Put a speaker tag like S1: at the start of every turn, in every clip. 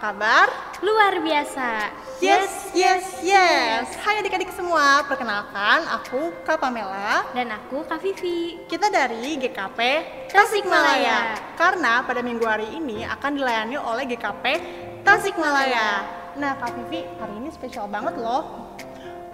S1: kabar?
S2: Luar biasa.
S1: Yes. Hai adik-adik semua, perkenalkan aku Kak Pamela
S2: Dan aku Kak Vivi.
S1: Kita dari GKP Tasikmalaya. Karena pada minggu hari ini akan dilayani oleh GKP Tasikmalaya. Nah Kak Vivi, hari ini spesial banget loh.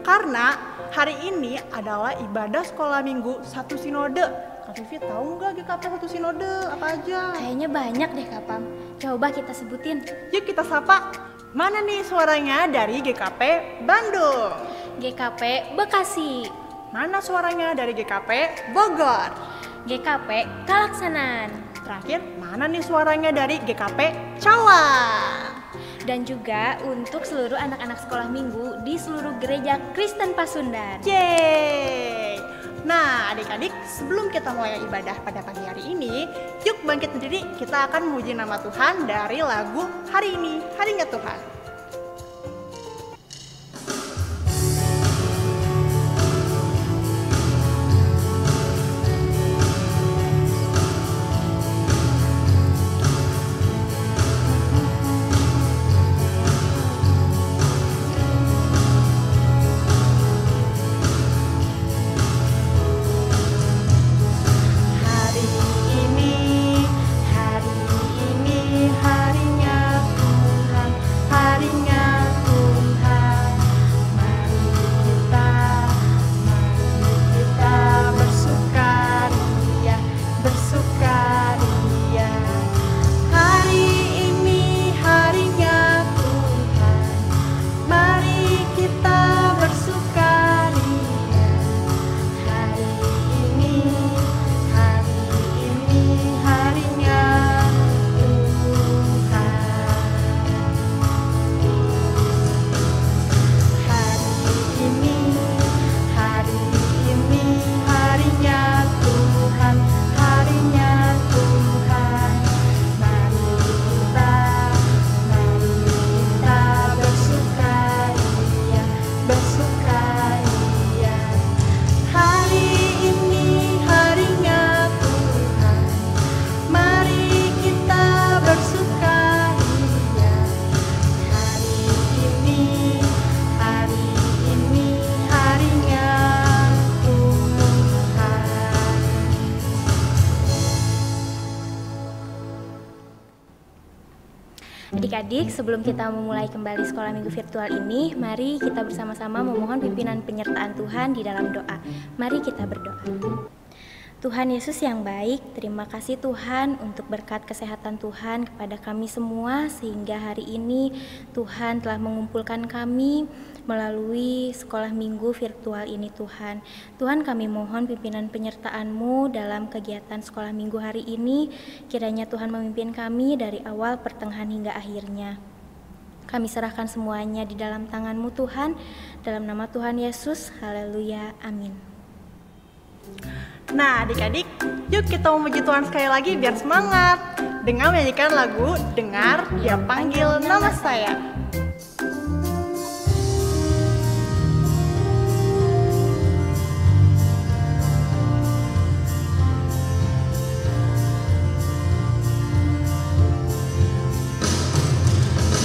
S1: Karena hari ini adalah ibadah sekolah minggu satu sinode. Kak Vivi tahu nggak GKP satu sinode apa aja?
S2: Kayaknya banyak deh Kak Pam. Coba kita sebutin.
S1: Yuk kita sapa. Mana nih suaranya dari GKP Bandung?
S2: GKP Bekasi.
S1: Mana suaranya dari GKP Bogor?
S2: GKP Kalaksanan.
S1: Terakhir, mana nih suaranya dari GKP Cawang?
S2: Dan juga untuk seluruh anak-anak sekolah minggu di seluruh gereja Kristen Pasundan.
S1: Yeay! Nah adik-adik, sebelum kita mulai ibadah pada pagi hari ini, yuk bangkit berdiri, kita akan memuji nama Tuhan dari lagu Hari Ini, Harinya Tuhan.
S2: Adik-adik, sebelum kita memulai kembali sekolah minggu virtual ini, mari kita bersama-sama memohon pimpinan penyertaan Tuhan di dalam doa. Mari kita berdoa. Tuhan Yesus yang baik, terima kasih Tuhan untuk berkat kesehatan Tuhan kepada kami semua, sehingga hari ini Tuhan telah mengumpulkan kami melalui sekolah minggu virtual ini Tuhan. Tuhan, kami mohon pimpinan penyertaan-Mu dalam kegiatan sekolah minggu hari ini, kiranya Tuhan memimpin kami dari awal, pertengahan hingga akhirnya. Kami serahkan semuanya di dalam tangan-Mu Tuhan, dalam nama Tuhan Yesus, haleluya, amin.
S1: Nah adik-adik, yuk kita memuji Tuhan sekali lagi biar semangat dengan menyanyikan lagu Dengar Dia Panggil Nama Saya.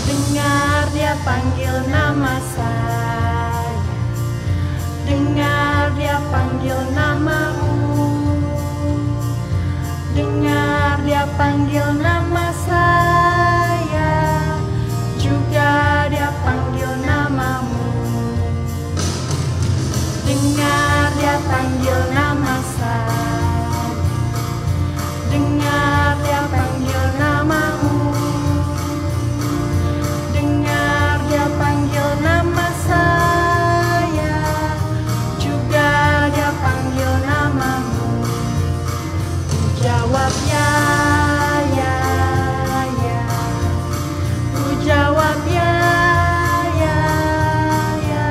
S1: Dengar Dia panggil nama saya, dengar Dia panggil namamu. Dengar Dia panggil nama saya, juga Dia panggil namamu. Dengar Dia panggil nama saya, dengar Dia panggil namamu. Dengar Dia panggil nama saya, juga Dia panggil namamu. Jawab ya, ya, ya. Ku jawab ya, ya, ya.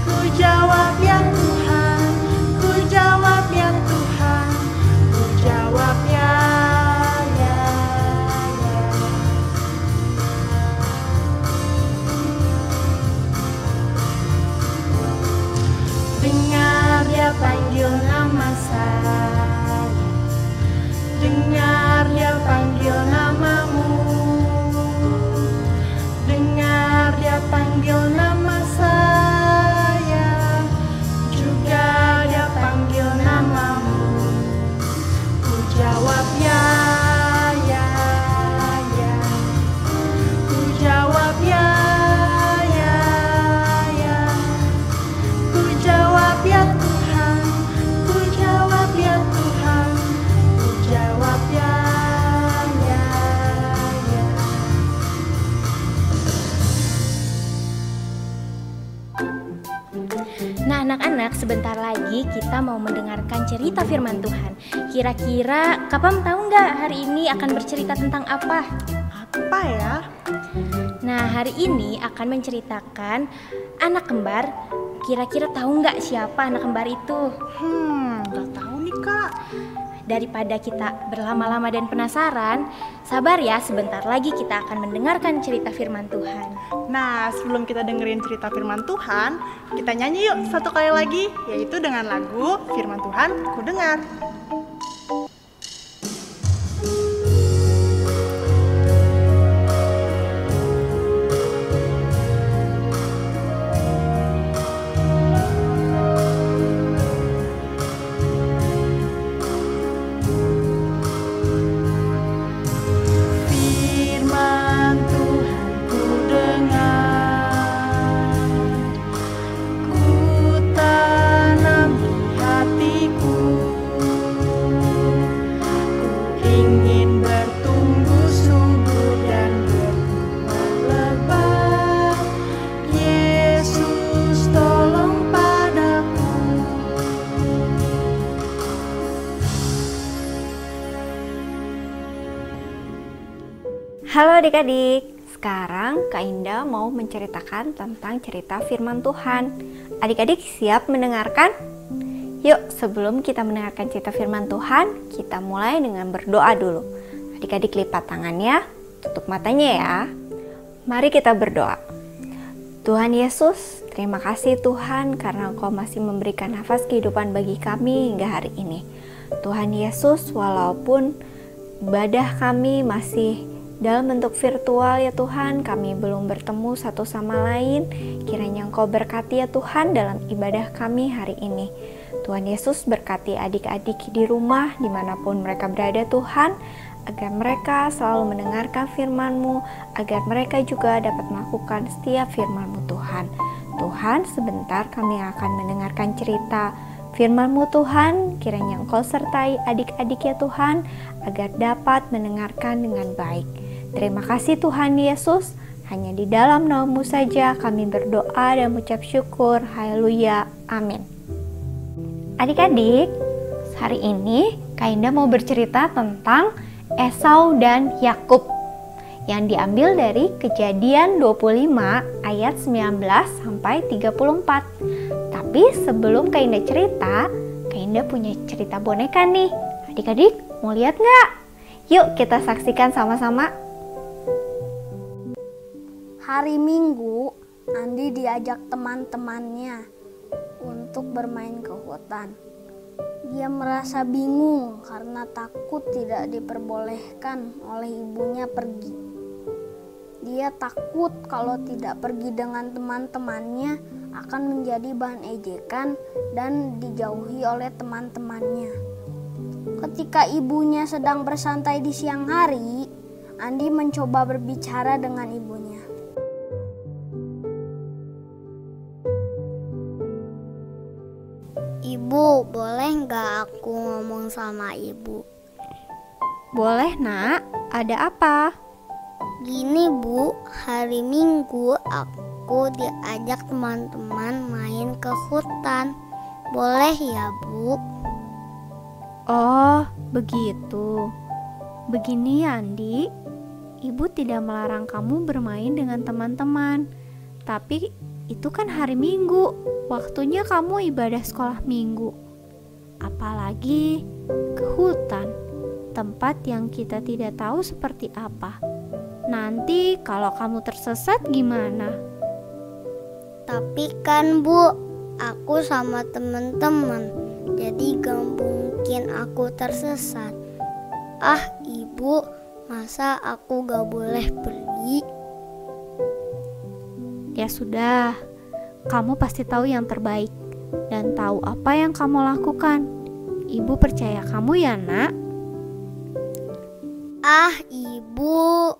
S1: Ku jawab ya Tuhan, ku jawab ya Tuhan, ku jawab ya, ya, ya. Dengar Dia panggil nama saya, dengar Dia panggil namamu. Dia panggil nama saya, juga dia panggil namamu. Ku jawab ya, ya, ya. Ku jawab ya, ya, ya. Ku jawab ya Tuhan, ku jawab ya Tuhan, ku jawab ya, ya, ya.
S2: Nah, anak-anak, sebentar lagi kita mau mendengarkan cerita firman Tuhan. Kira-kira Kapam tahu nggak hari ini akan bercerita tentang apa?
S1: Apa ya?
S2: Nah, hari ini akan menceritakan anak kembar. Kira-kira tahu nggak siapa anak kembar itu?
S1: Gak tahu nih Kak.
S2: Daripada kita berlama-lama dan penasaran, sabar ya, sebentar lagi kita akan mendengarkan cerita firman Tuhan.
S1: Nah, sebelum kita dengerin cerita firman Tuhan, kita nyanyi yuk satu kali lagi, yaitu dengan lagu Firman Tuhan Ku Dengar. Firman Tuhan ku dengar, ku tanam di hatiku. Ku ingin bertumbuh subur dan berbuah lebat. Yesus tolong padaku.
S3: Halo adik-adik, sekarang Kak Indah mau menceritakan tentang cerita firman Tuhan. Adik-adik siap mendengarkan? Yuk, sebelum kita mendengarkan cerita firman Tuhan, kita mulai dengan berdoa dulu. Adik-adik lipat tangannya, tutup matanya ya. Mari kita berdoa. Tuhan Yesus, terima kasih Tuhan karena Engkau masih memberikan nafas kehidupan bagi kami hingga hari ini. Tuhan Yesus, walaupun ibadah kami masih dalam bentuk virtual ya Tuhan, kami belum bertemu satu sama lain. Kiranya Engkau berkati ya Tuhan dalam ibadah kami hari ini. Tuhan Yesus berkati adik-adik di rumah dimanapun mereka berada Tuhan, agar mereka selalu mendengarkan firman-Mu, agar mereka juga dapat melakukan setiap firman-Mu Tuhan. Tuhan, sebentar kami akan mendengarkan cerita firman-Mu Tuhan, kiranya Engkau sertai adik-adik ya Tuhan, agar dapat mendengarkan dengan baik. Terima kasih Tuhan Yesus, hanya di dalam nama-Mu saja kami berdoa dan mengucap syukur. Haleluya, amin. Adik-adik, hari ini Kak Indah mau bercerita tentang Esau dan Yakub yang diambil dari Kejadian 25 ayat 19 sampai 34. Tapi sebelum Kak Indah cerita, Kak Indah punya cerita boneka nih. Adik-adik mau lihat nggak? Yuk kita saksikan sama-sama.
S4: Hari Minggu, Andi diajak teman-temannya untuk bermain ke hutan. Dia merasa bingung karena takut tidak diperbolehkan oleh ibunya pergi. Dia takut kalau tidak pergi dengan teman-temannya akan menjadi bahan ejekan dan dijauhi oleh teman-temannya. Ketika ibunya sedang bersantai di siang hari, Andi mencoba berbicara dengan ibunya.
S5: Ibu, boleh nggak aku ngomong sama ibu?
S3: Boleh nak, ada apa?
S5: Gini Bu, hari Minggu aku diajak teman-teman main ke hutan. Boleh ya Bu?
S3: Oh, begitu. Begini Andi, ibu tidak melarang kamu bermain dengan teman-teman. Tapi itu kan hari Minggu, waktunya kamu ibadah sekolah minggu. Apalagi ke hutan, tempat yang kita tidak tahu seperti apa. Nanti kalau kamu tersesat gimana?
S5: Tapi kan Bu, aku sama teman-teman, jadi gak mungkin aku tersesat. Ah Ibu, masa aku gak boleh pergi?
S3: Ya sudah, kamu pasti tahu yang terbaik dan tahu apa yang kamu lakukan. Ibu percaya kamu ya, Nak.
S5: Ah, Ibu.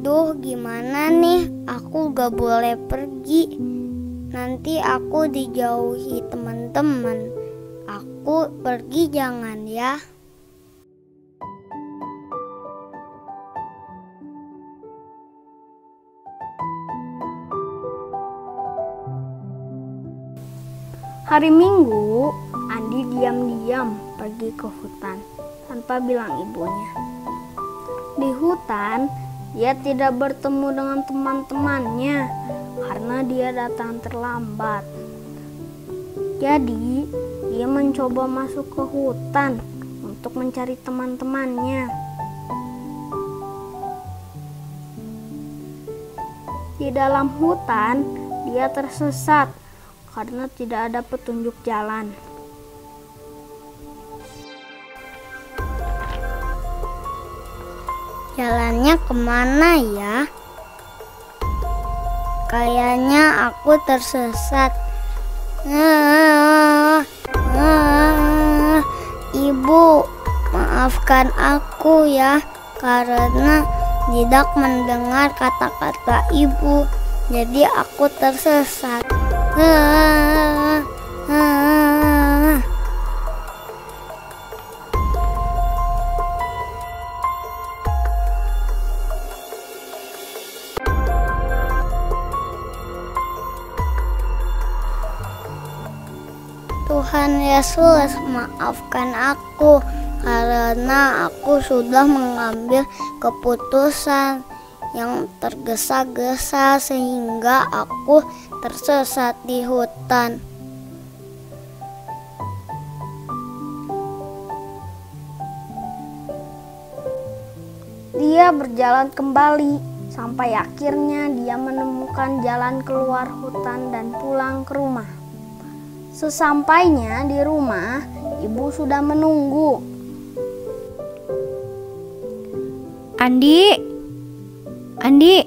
S5: Duh, gimana nih? Aku gak boleh pergi. Nanti aku dijauhi teman-teman. Aku pergi jangan ya.
S4: Hari Minggu, Andi diam-diam pergi ke hutan tanpa bilang ibunya. Di hutan, dia tidak bertemu dengan teman-temannya karena dia datang terlambat. Jadi, dia mencoba masuk ke hutan untuk mencari teman-temannya. Di dalam hutan, dia tersesat karena tidak ada petunjuk jalan.
S5: Jalannya kemana ya? Kayaknya aku tersesat. Ibu, maafkan aku ya, karena tidak mendengar kata-kata ibu, jadi aku tersesat. Tuhan Yesus, maafkan aku karena aku sudah mengambil keputusan yang tergesa-gesa sehingga aku tersesat di hutan.
S4: Dia berjalan kembali sampai akhirnya dia menemukan jalan keluar hutan dan pulang ke rumah. Sesampainya di rumah, ibu sudah menunggu.
S3: Andi,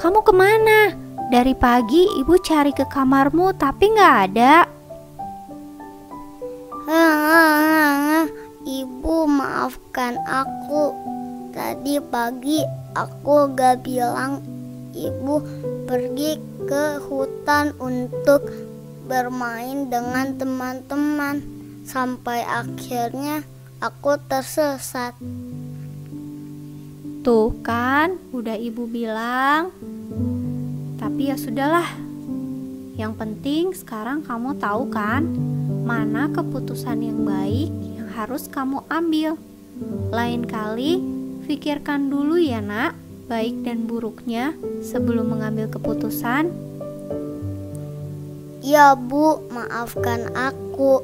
S3: kamu kemana? Dari pagi ibu cari ke kamarmu tapi nggak ada.
S5: Ibu, maafkan aku. Tadi pagi aku gak bilang ibu pergi ke hutan untuk bermain dengan teman-teman. Sampai akhirnya aku tersesat.
S3: Tuh kan, udah ibu bilang. Tapi ya sudahlah. Yang penting sekarang kamu tahu kan, mana keputusan yang baik yang harus kamu ambil. Lain kali, pikirkan dulu ya nak, baik dan buruknya sebelum mengambil keputusan.
S5: Ya Bu, maafkan aku.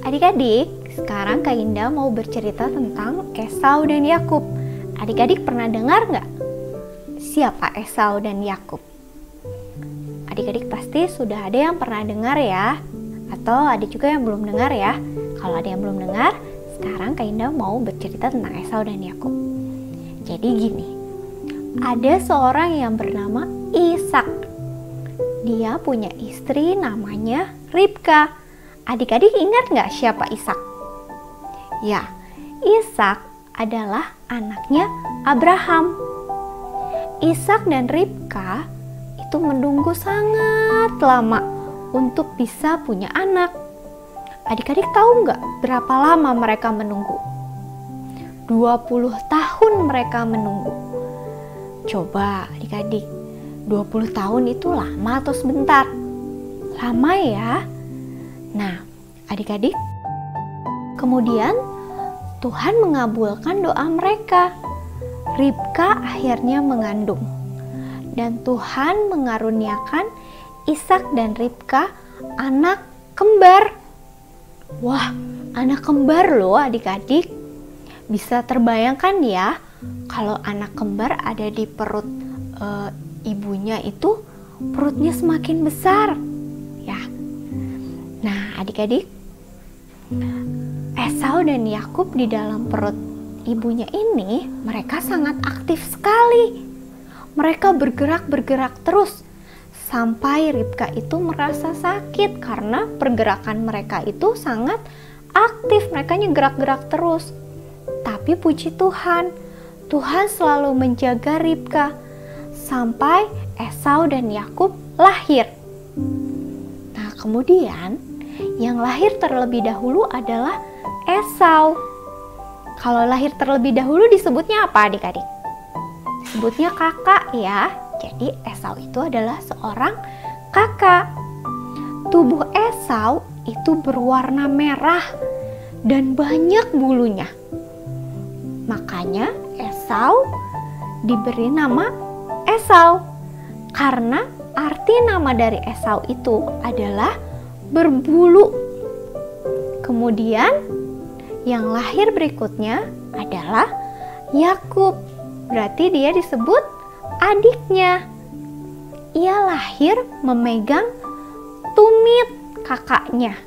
S3: Adik-adik, sekarang Kak Indah mau bercerita tentang Esau dan Yakub. Adik-adik pernah dengar nggak? Siapa Esau dan Yakub? Adik-adik pasti sudah ada yang pernah dengar ya, atau ada juga yang belum dengar ya. Kalau ada yang belum dengar, sekarang Kak Indah mau bercerita tentang Esau dan Yakub. Jadi gini, ada seorang yang bernama Ishak. Dia punya istri namanya Ribka. Adik-adik ingat nggak siapa Ishak? Ya, Ishak adalah anaknya Abraham. Ishak dan Ribka itu menunggu sangat lama untuk bisa punya anak. Adik-adik tahu nggak berapa lama mereka menunggu? 20 tahun mereka menunggu. Coba adik-adik, 20 tahun itu lama atau sebentar? Lama ya? Nah, adik-adik, kemudian Tuhan mengabulkan doa mereka. Ribka akhirnya mengandung. Dan Tuhan mengaruniakan Ishak dan Ribka anak kembar. Wah, anak kembar loh adik-adik. Bisa terbayangkan ya, kalau anak kembar ada di perut ibunya itu perutnya semakin besar ya. Nah adik-adik, Esau dan Yakub di dalam perut ibunya ini mereka sangat aktif sekali. Mereka bergerak terus sampai Ribka itu merasa sakit karena pergerakan mereka itu sangat aktif. Mereka gerak-gerak terus. Tapi puji Tuhan, Tuhan selalu menjaga Ribka sampai Esau dan Yakub lahir. Nah, kemudian yang lahir terlebih dahulu adalah Esau. Kalau lahir terlebih dahulu disebutnya apa adik-adik? Disebutnya kakak ya. Jadi Esau itu adalah seorang kakak. Tubuh Esau itu berwarna merah dan banyak bulunya. Makanya Esau diberi nama Esau, karena arti nama dari Esau itu adalah berbulu. Kemudian yang lahir berikutnya adalah Yakub, berarti dia disebut adiknya. Ia lahir memegang tumit kakaknya.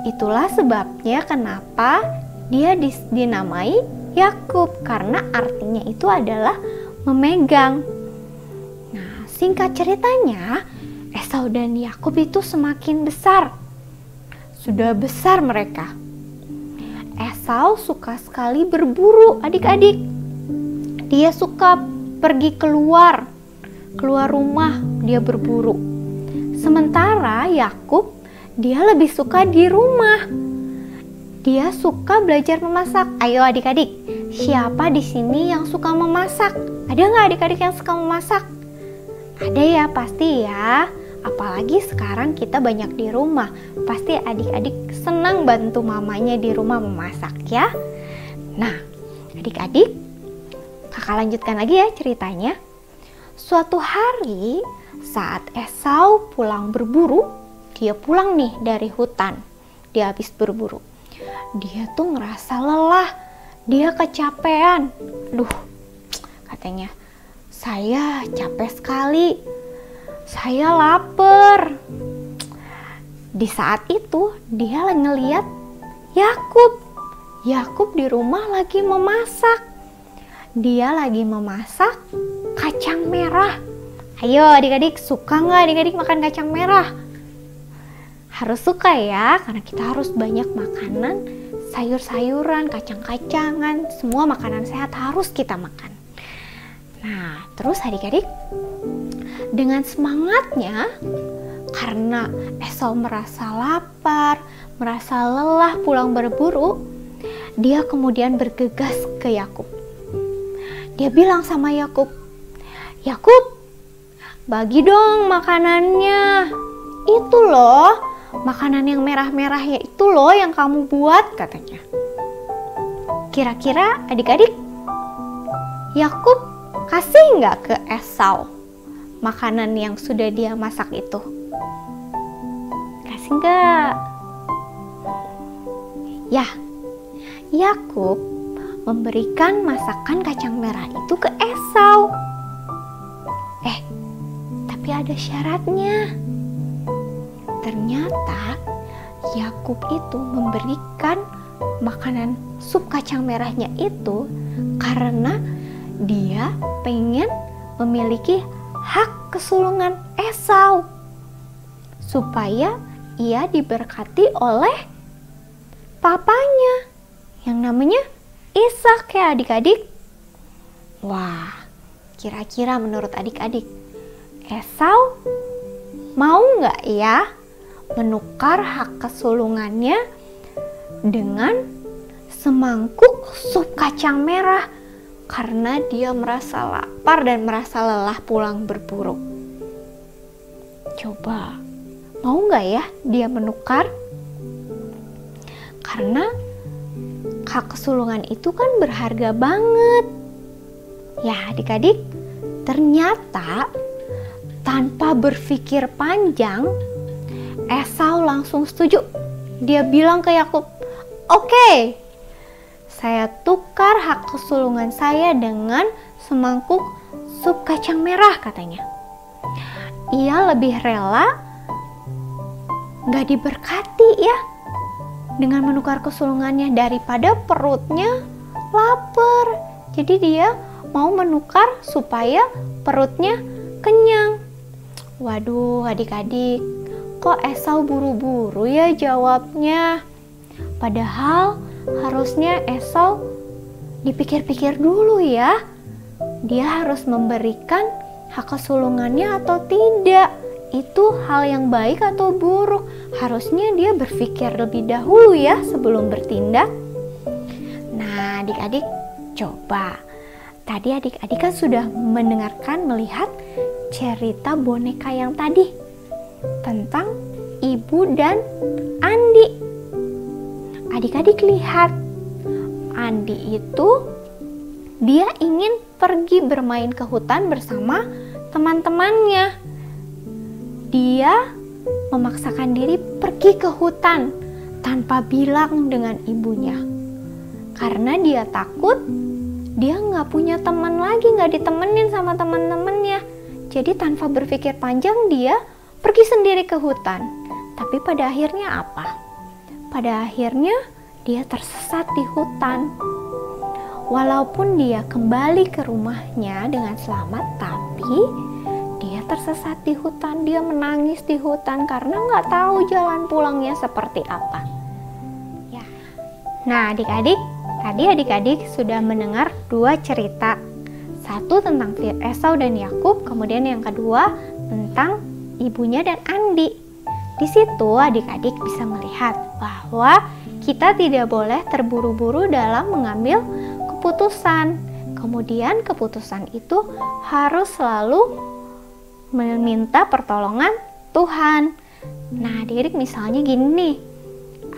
S3: Itulah sebabnya kenapa dia dinamai Yakub, karena artinya itu adalah memegang. Nah, singkat ceritanya, Esau dan Yakub itu semakin besar. Sudah besar mereka. Esau suka sekali berburu, adik-adik. Dia suka pergi keluar rumah, dia berburu. Sementara Yakub, dia lebih suka di rumah. Dia suka belajar memasak. Ayo adik-adik, siapa di sini yang suka memasak? Ada nggak adik-adik yang suka memasak? Ada ya, pasti ya. Apalagi sekarang kita banyak di rumah. Pasti adik-adik senang bantu mamanya di rumah memasak ya. Nah, adik-adik, kakak lanjutkan lagi ya ceritanya. Suatu hari saat Esau pulang berburu, dia pulang nih dari hutan. Dia habis berburu. Dia tuh ngerasa lelah, dia kecapean. Duh, katanya, saya capek sekali, saya lapar. Di saat itu dia ngeliat Yakub di rumah lagi memasak. Dia lagi memasak kacang merah. Ayo adik-adik, suka nggak adik-adik makan kacang merah? Harus suka ya, karena kita harus banyak makanan, sayur-sayuran, kacang-kacangan, semua makanan sehat harus kita makan. Nah, terus adik-adik, dengan semangatnya, karena Esau merasa lapar, merasa lelah pulang berburu, dia kemudian bergegas ke Yakub. Dia bilang sama Yakub, "Yakub, bagi dong makanannya. Itu loh, makanan yang merah-merah ya itu loh yang kamu buat," katanya. Kira-kira adik-adik, Yakub kasih nggak ke Esau makanan yang sudah dia masak itu? Kasih nggak? Ya, Yakub memberikan masakan kacang merah itu ke Esau. Tapi ada syaratnya. Ternyata Yakub itu memberikan makanan sup kacang merahnya itu karena dia pengen memiliki hak kesulungan Esau, supaya ia diberkati oleh papanya yang namanya Ishak ya adik-adik. Wah, kira-kira menurut adik-adik, Esau mau nggak ya menukar hak kesulungannya dengan semangkuk sup kacang merah karena dia merasa lapar dan merasa lelah pulang berburu? Coba, mau nggak ya dia menukar? Karena hak kesulungan itu kan berharga banget. Ya adik-adik, ternyata tanpa berpikir panjang, Esau langsung setuju. Dia bilang ke Yakub, "Oke, saya tukar hak kesulungan saya dengan semangkuk sup kacang merah, katanya. Ia lebih rela gak diberkati ya dengan menukar kesulungannya daripada perutnya lapar. Jadi dia mau menukar supaya perutnya kenyang. Waduh adik-adik, kok Esau buru-buru ya jawabnya? Padahal harusnya Esau dipikir-pikir dulu ya. Dia harus memberikan hak kesulungannya atau tidak. Itu hal yang baik atau buruk. Harusnya dia berpikir lebih dahulu ya sebelum bertindak. Nah adik-adik coba. Tadi adik-adik kan sudah mendengarkan, melihat cerita boneka yang tadi tentang Ibu dan Andi. Adik-adik lihat, Andi itu dia ingin pergi bermain ke hutan bersama teman-temannya. Dia memaksakan diri pergi ke hutan tanpa bilang dengan ibunya. Karena dia takut dia nggak punya teman lagi, nggak ditemenin sama teman-temannya. Jadi tanpa berpikir panjang dia pergi sendiri ke hutan. Tapi pada akhirnya apa? Pada akhirnya dia tersesat di hutan. Walaupun dia kembali ke rumahnya dengan selamat, tapi dia tersesat di hutan. Dia menangis di hutan karena nggak tahu jalan pulangnya seperti apa. Ya. Nah adik-adik, tadi adik-adik sudah mendengar dua cerita. Satu tentang Esau dan Yakub, kemudian yang kedua tentang ibunya dan Andi. Di situ adik-adik bisa melihat bahwa kita tidak boleh terburu-buru dalam mengambil keputusan. Kemudian keputusan itu harus selalu meminta pertolongan Tuhan. Nah adik-adik misalnya gini nih,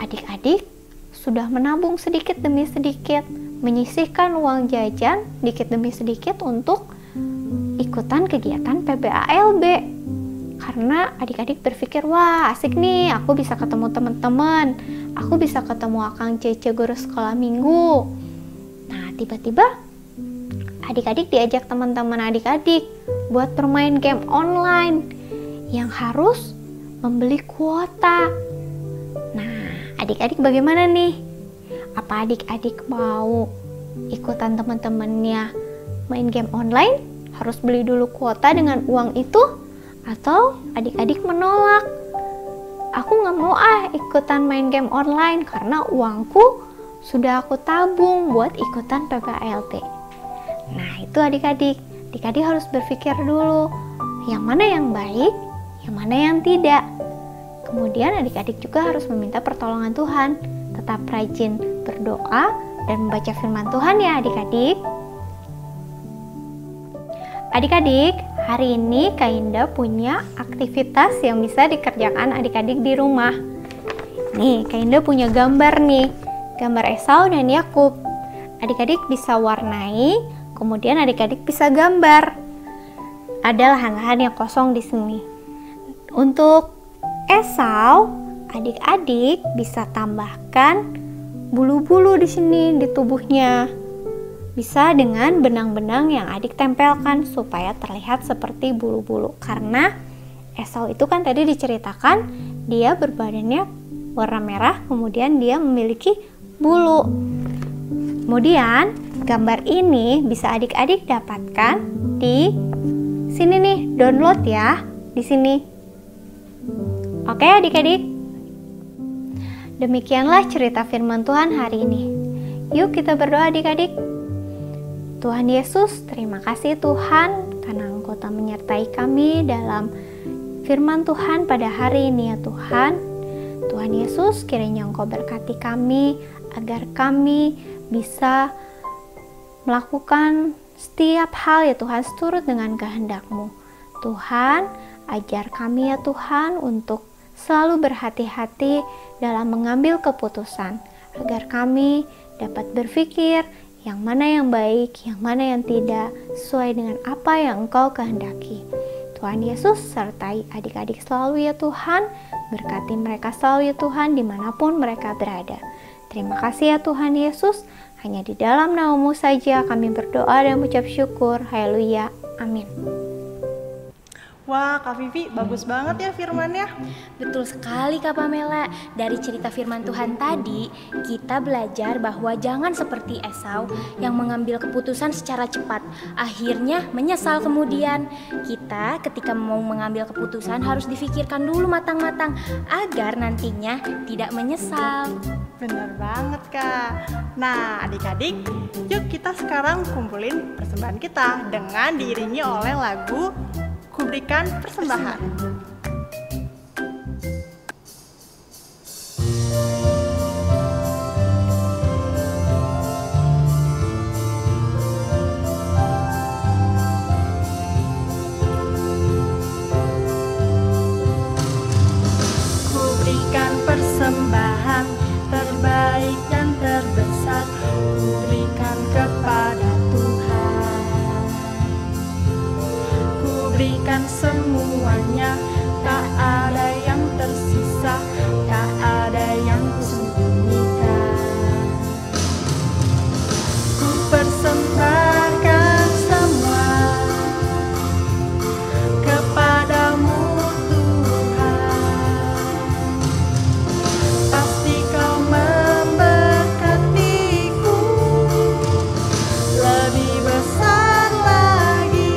S3: adik-adik sudah menabung sedikit demi sedikit, menyisihkan uang jajan sedikit demi sedikit untuk ikutan kegiatan PBALB. Karena adik-adik berpikir, wah asik nih, aku bisa ketemu teman-teman, aku bisa ketemu Akang Cece guru sekolah minggu. Nah tiba-tiba adik-adik diajak teman-teman adik-adik buat bermain game online yang harus membeli kuota. Nah adik-adik bagaimana nih? Apa adik-adik mau ikutan teman-temannya main game online? Harus beli dulu kuota dengan uang itu? Atau adik-adik menolak? Aku gak mau ikutan main game online karena uangku sudah aku tabung buat ikutan PBALB. Nah itu adik-adik harus berpikir dulu yang mana yang baik, yang mana yang tidak. Kemudian adik-adik juga harus meminta pertolongan Tuhan. Tetap rajin berdoa dan membaca firman Tuhan ya adik-adik. Adik-adik, hari ini Kak Indah punya aktivitas yang bisa dikerjakan adik-adik di rumah. Nih, Kak Indah punya gambar nih, gambar Esau dan Yakub. Adik-adik bisa warnai, kemudian adik-adik bisa gambar. Ada lahan-lahan yang kosong di sini. Untuk Esau, adik-adik bisa tambahkan bulu-bulu di sini di tubuhnya. Bisa dengan benang-benang yang adik tempelkan supaya terlihat seperti bulu-bulu. Karena Esau itu kan tadi diceritakan dia berbadannya warna merah, kemudian dia memiliki bulu. Kemudian gambar ini bisa adik-adik dapatkan di sini nih, download ya di sini. Oke adik-adik. Demikianlah cerita firman Tuhan hari ini. Yuk kita berdoa adik-adik. Tuhan Yesus, terima kasih Tuhan karena Engkau telah menyertai kami dalam firman Tuhan pada hari ini ya Tuhan. Tuhan Yesus, kiranya Engkau berkati kami agar kami bisa melakukan setiap hal ya Tuhan seturut dengan kehendak-Mu. Tuhan, ajar kami ya Tuhan untuk selalu berhati-hati dalam mengambil keputusan agar kami dapat berpikir yang mana yang baik, yang mana yang tidak, sesuai dengan apa yang Engkau kehendaki. Tuhan Yesus, sertai adik-adik selalu ya Tuhan, berkati mereka selalu ya Tuhan dimanapun mereka berada. Terima kasih ya Tuhan Yesus, Hanya di dalam nama-Mu saja kami berdoa dan mengucap syukur. Haleluya. Amin.
S1: Wah, Kak Vivi, bagus banget ya firman-nya.
S2: Betul sekali Kak Pamela. Dari cerita firman Tuhan tadi, kita belajar bahwa jangan seperti Esau yang mengambil keputusan secara cepat, akhirnya menyesal kemudian. Kita ketika mau mengambil keputusan harus difikirkan dulu matang-matang agar nantinya tidak menyesal.
S1: Bener banget, Kak. Nah, adik-adik, yuk kita sekarang kumpulin persembahan kita dengan diiringi oleh lagu Ku Berikan Persembahan. Ku berikan persembahan terbaik dan terbesar, ku berikan kepada Tuhan. Ku berikan semuanya, tak ada yang tersisa, tak ada yang kusembunyikan. Ku persembahkan semua kepadamu Tuhan. Pasti kau memberkatiku lebih besar lagi.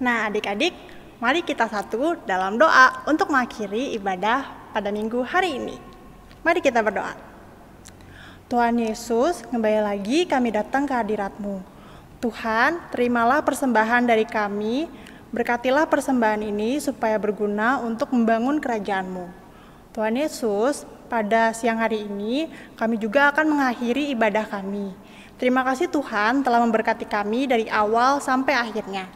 S1: Nah, adik-adik, mari kita satu dalam doa untuk mengakhiri ibadah pada minggu hari ini. Mari kita berdoa. Tuhan Yesus, kembali lagi kami datang ke hadirat-Mu. Tuhan, terimalah persembahan dari kami, berkatilah persembahan ini supaya berguna untuk membangun kerajaan-Mu. Tuhan Yesus, pada siang hari ini kami juga akan mengakhiri ibadah kami. Terima kasih Tuhan telah memberkati kami dari awal sampai akhirnya.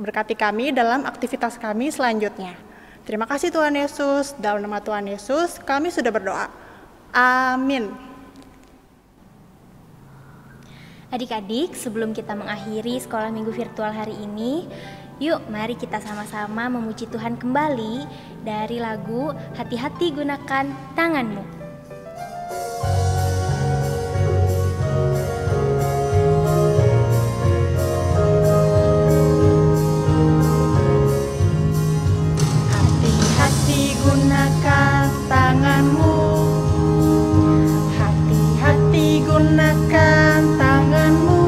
S1: Berkati kami dalam aktivitas kami selanjutnya. Terima kasih Tuhan Yesus, dalam nama Tuhan Yesus kami sudah berdoa. Amin.
S2: Adik-adik, sebelum kita mengakhiri sekolah minggu virtual hari ini, yuk mari kita sama-sama memuji Tuhan kembali dari lagu Hati-hati Gunakan Tanganmu.
S1: Hati-hati gunakan tanganmu, hati-hati gunakan tanganmu,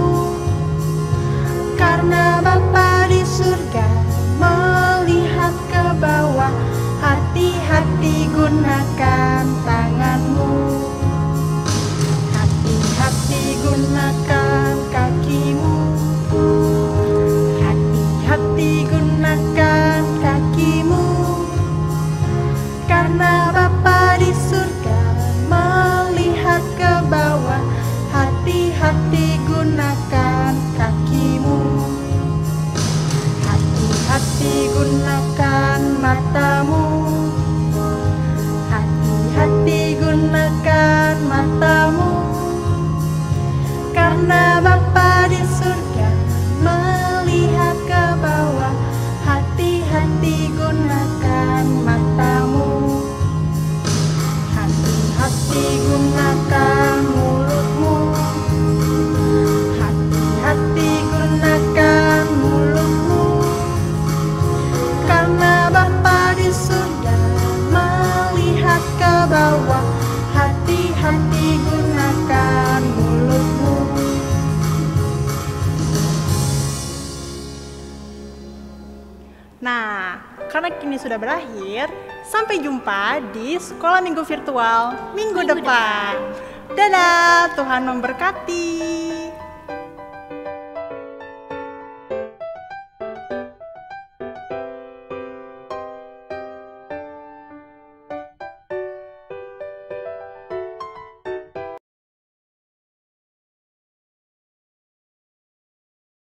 S1: karena Bapa di surga melihat ke bawah. Hati-hati gunakan tanganmu, hati-hati gunakan kakimu, hati-hati gunakan kakimu, karena Bapa di surga melihat ke bawah. Hati-hati gunakan kakimu, hati-hati gunakan matamu, hati-hati gunakan matamu, karena Bapa di surga melihat ke bawah. Hati-hati gunakan matamu, hati-hati gunakan mulutmu, hati-hati gunakan mulutmu, karena Bapa di surga melihat ke bawah. Hati-hati gunakan mulutmu. Nah, karena kini sudah berakhir, sampai jumpa di sekolah minggu virtual minggu depan. Dadah, Tuhan memberkati.